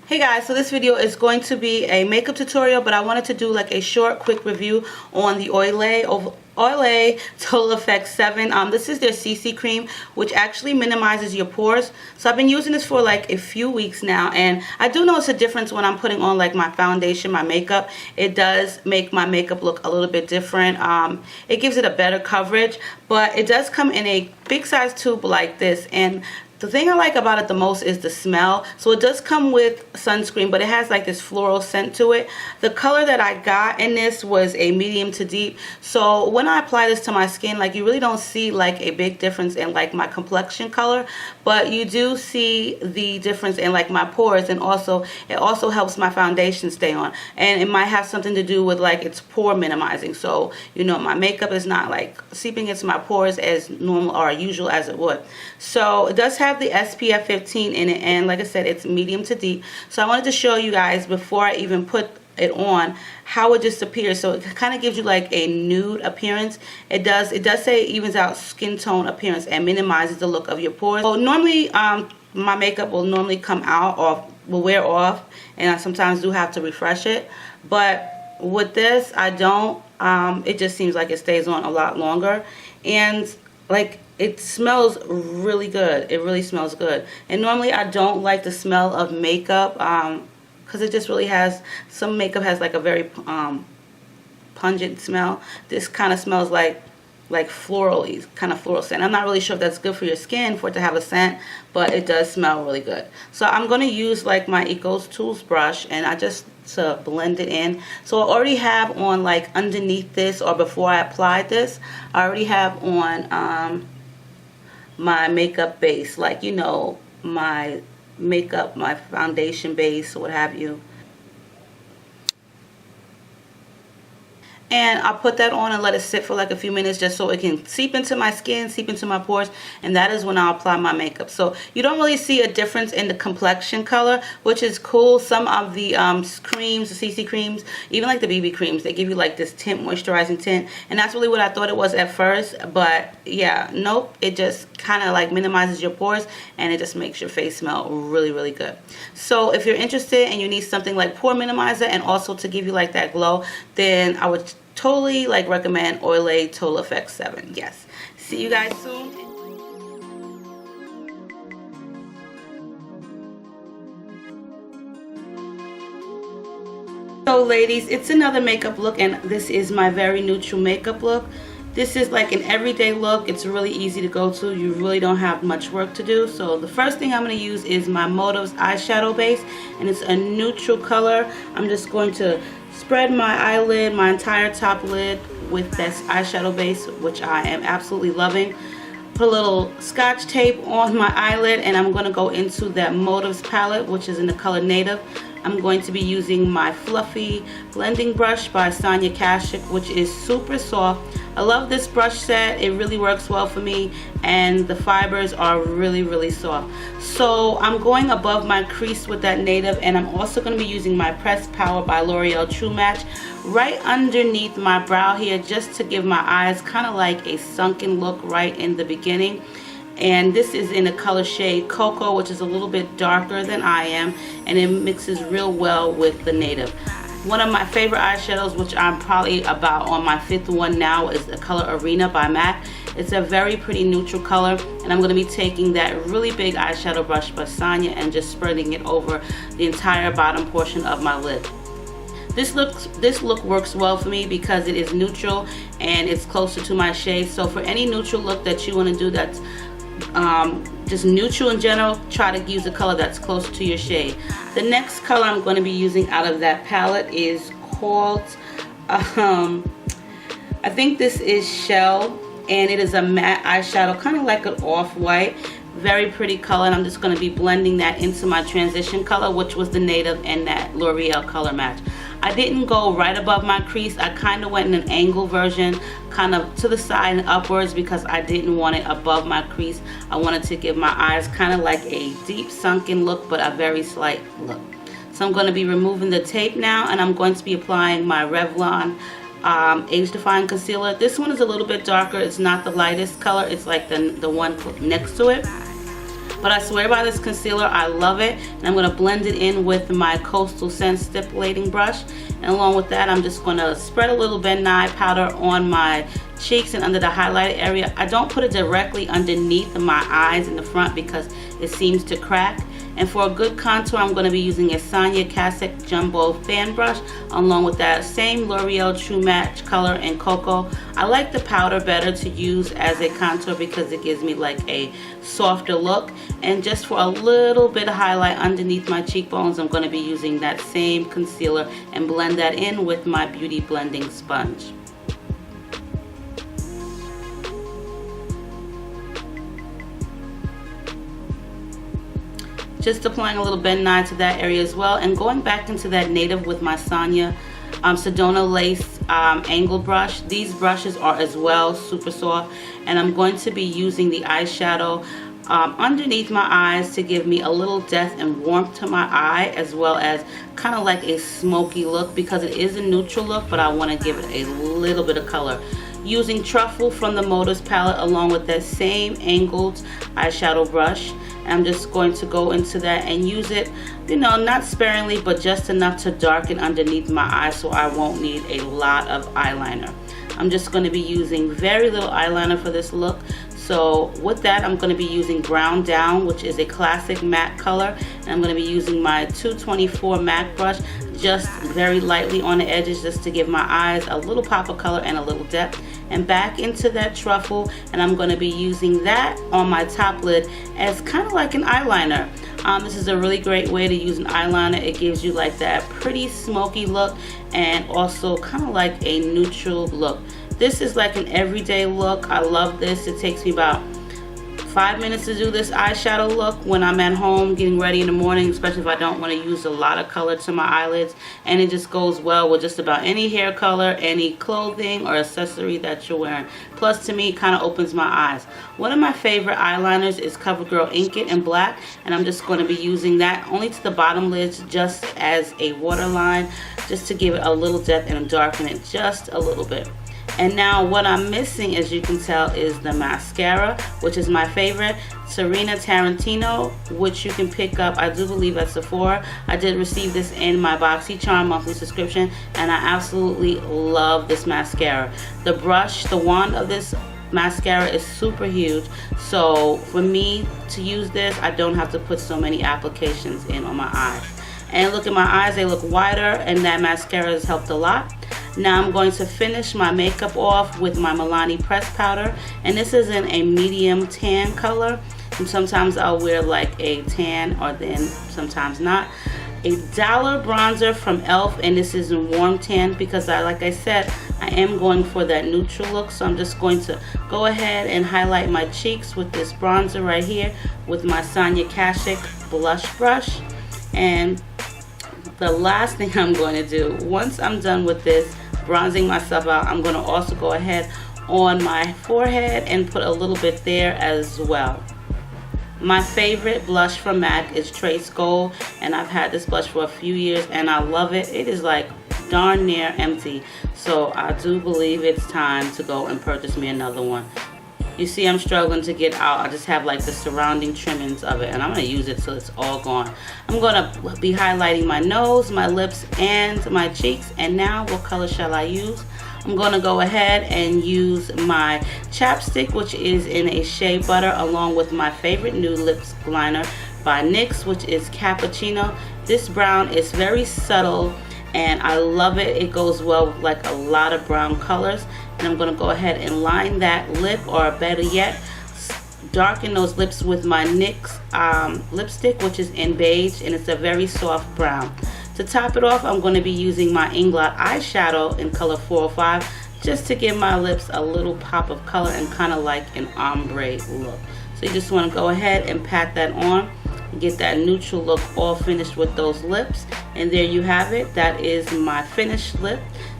Hey guys, so this video is going to be a makeup tutorial, but I wanted to do like a short quick review on the Oil Total Effect 7. This is their CC cream, which actually minimizes your pores. So I've been using this for like a few weeks now, and I do notice a difference when I'm putting on like my foundation, my makeup. It does make my makeup look a little bit different. It gives it a better coverage, but it does come in a big size tube like this, and the thing I like about it the most is the smell. So it does come with sunscreen, but it has like this floral scent to it. The color that I got in this was a medium to deep. So when I apply this to my skin, like you really don't see like a big difference in like my complexion color, but you do see the difference in like my pores, and also it also helps my foundation stay on. And it might have something to do with like its pore minimizing. So, you know, my makeup is not like seeping into my pores as normal or usual as it would. So it does have the SPF 15 in it, and like I said, it's medium to deep. So I wanted to show you guys before I even put it on how it just appears. So it kind of gives you like a nude appearance. It does say it evens out skin tone appearance and minimizes the look of your pores. So normally my makeup will normally come out or will wear off, and I sometimes do have to refresh it, but with this I don't. It just seems like it stays on a lot longer, and like it smells really good. It really smells good. And normally I don't like the smell of makeup because it just really has, some makeup has like a very pungent smell. This kind of smells like floral-y, kind of floral scent. I'm not really sure if that's good for your skin, for it to have a scent, but it does smell really good. So I'm going to use like my Eco Tools brush, and I just to blend it in. So I already have on like underneath this, or before I applied this, I already have on my makeup base, like, you know, my makeup, my foundation base, what have you. And I'll put that on and let it sit for like a few minutes just so it can seep into my skin, seep into my pores, and that is when I'll apply my makeup. So you don't really see a difference in the complexion color, which is cool. Some of the creams, the CC creams, even like the BB creams, they give you like this tint, moisturizing tint, and that's really what I thought it was at first. But yeah, nope, it just kind of like minimizes your pores, and it just makes your face smell really, really good. So if you're interested and you need something like pore minimizer and also to give you like that glow, then I would totally like recommend Oil Total Effect 7. Yes. See you guys soon. So ladies, it's another makeup look, and this is my very neutral makeup look. This is like an everyday look. It's really easy to go to. You really don't have much work to do. So the first thing I'm going to use is my Motives eyeshadow base, and it's a neutral color. I'm just going to spread my eyelid, my entire top lid, with this eyeshadow base, which I am absolutely loving. Put a little scotch tape on my eyelid, and I'm going to go into that Motives palette, which is in the color Native. I'm going to be using my fluffy blending brush by Sonia Kashuk, which is super soft. I love this brush set. It really works well for me, and the fibers are really, really soft. So I'm going above my crease with that Native, and I'm also going to be using my Pressed Power by L'Oreal True Match right underneath my brow here, just to give my eyes kind of like a sunken look right in the beginning. And this is in the color shade Cocoa, which is a little bit darker than I am, and it mixes real well with the Native. One of my favorite eyeshadows, which I'm probably about on my 5th one now, is the color Arena by MAC. It's a very pretty neutral color, and I'm going to be taking that really big eyeshadow brush by Sonia and just spreading it over the entire bottom portion of my lid. This look works well for me because it is neutral and it's closer to my shade. So for any neutral look that you want to do that's just neutral in general, try to use a color that's closer to your shade. The next color I'm going to be using out of that palette is called, I think this is Shell, and it is a matte eyeshadow, kind of like an off-white. Very pretty color, and I'm just going to be blending that into my transition color, which was the Native and that L'Oreal color match. I didn't go right above my crease. I kind of went in an angle version, kind of to the side and upwards, because I didn't want it above my crease. I wanted to give my eyes kind of like a deep sunken look, but a very slight look. So I'm going to be removing the tape now, and I'm going to be applying my Revlon Age Defying concealer. This one is a little bit darker. It's not the lightest color. It's like the one next to it. But I swear by this concealer, I love it. And I'm going to blend it in with my Coastal Scent Stipulating Brush. And along with that, I'm just going to spread a little Ben Nye powder on my cheeks and under the highlighted area. I don't put it directly underneath my eyes in the front because it seems to crack. And for a good contour, I'm going to be using a Sonia Kashuk Jumbo Fan Brush along with that same L'Oreal True Match color in Cocoa. I like the powder better to use as a contour because it gives me like a softer look. And just for a little bit of highlight underneath my cheekbones, I'm going to be using that same concealer and blend that in with my Beauty Blending Sponge. Just applying a little Ben Nye to that area as well, and going back into that native with my Sonia Sedona Lace angled brush. These brushes are as well super soft, and I'm going to be using the eyeshadow underneath my eyes to give me a little depth and warmth to my eye, as well as kind of like a smoky look because it is a neutral look, but I want to give it a little bit of color. Using Truffle from the Motives palette along with that same angled eyeshadow brush. I'm just going to go into that and use it, you know, not sparingly, but just enough to darken underneath my eye so I won't need a lot of eyeliner. I'm just going to be using very little eyeliner for this look. So with that, I'm going to be using Brown Down, which is a classic matte color. And I'm going to be using my 224 MAC brush just very lightly on the edges just to give my eyes a little pop of color and a little depth. And back into that Truffle, and I'm going to be using that on my top lid as kind of like an eyeliner. This is a really great way to use an eyeliner. It gives you like that pretty smoky look and also kind of like a neutral look. This is like an everyday look. I love this. It takes me about 5 minutes to do this eyeshadow look when I'm at home getting ready in the morning, especially if I don't want to use a lot of color to my eyelids. And it just goes well with just about any hair color, any clothing or accessory that you're wearing. Plus, to me, it kind of opens my eyes. One of my favorite eyeliners is CoVergirl Ink It in black, and I'm just going to be using that only to the bottom lids just as a waterline, just to give it a little depth and darken it just a little bit. And now what I'm missing, as you can tell, is the mascara, which is my favorite, Tarina Tarantino, which you can pick up, I do believe, at Sephora. I did receive this in my BoxyCharm monthly subscription, and I absolutely love this mascara. The brush, the wand of this mascara is super huge, so for me to use this, I don't have to put so many applications in on my eyes. And look at my eyes, they look wider, and that mascara has helped a lot. Now I'm going to finish my makeup off with my Milani pressed powder, and this is in a medium tan color. And sometimes I'll wear like a tan or then sometimes not. A dollar bronzer from e.l.f, and this is in warm tan because like I said, I am going for that neutral look. So I'm just going to go ahead and highlight my cheeks with this bronzer right here with my Sonia Kashuk blush brush. And the last thing I'm going to do, once I'm done with this, bronzing myself out, I'm going to also go ahead on my forehead and put a little bit there as well. My favorite blush from MAC is Trace Gold, and I've had this blush for a few years and I love it. It is like darn near empty, so I do believe it's time to go and purchase me another one. You see, I'm struggling to get out. I just have like the surrounding trimmings of it, and I'm going to use it till it's all gone. I'm going to be highlighting my nose, my lips, and my cheeks. And now, what color shall I use? I'm going to go ahead and use my chapstick, which is in a Shea Butter, along with my favorite new lip liner by NYX, which is Cappuccino. This brown is very subtle, and I love it. It goes well with like a lot of brown colors. And I'm going to go ahead and line that lip, or better yet, darken those lips with my NYX lipstick, which is in beige, and it's a very soft brown. To top it off, I'm going to be using my Inglot eyeshadow in color 405 just to give my lips a little pop of color and kind of like an ombre look. So you just want to go ahead and pat that on, get that neutral look all finished with those lips. And there you have it. That is my finished lip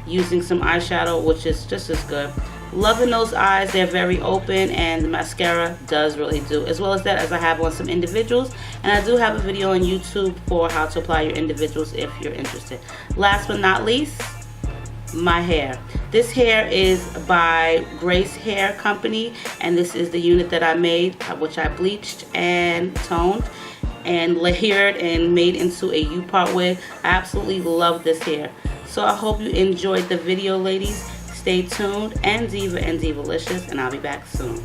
using some eyeshadow, which is just as good. Loving those eyes. They're very open, and the mascara does really do. As well as that, as I have on some individuals, and I do have a video on YouTube for how to apply your individuals if you're interested. Last but not least, my hair. This hair is by Grace Hair Company, and this is the unit that I made, which I bleached and toned and layered and made into a U-part wig. I absolutely love this hair. So I hope you enjoyed the video, ladies. Stay tuned, and Diva and Divalicious, and I'll be back soon.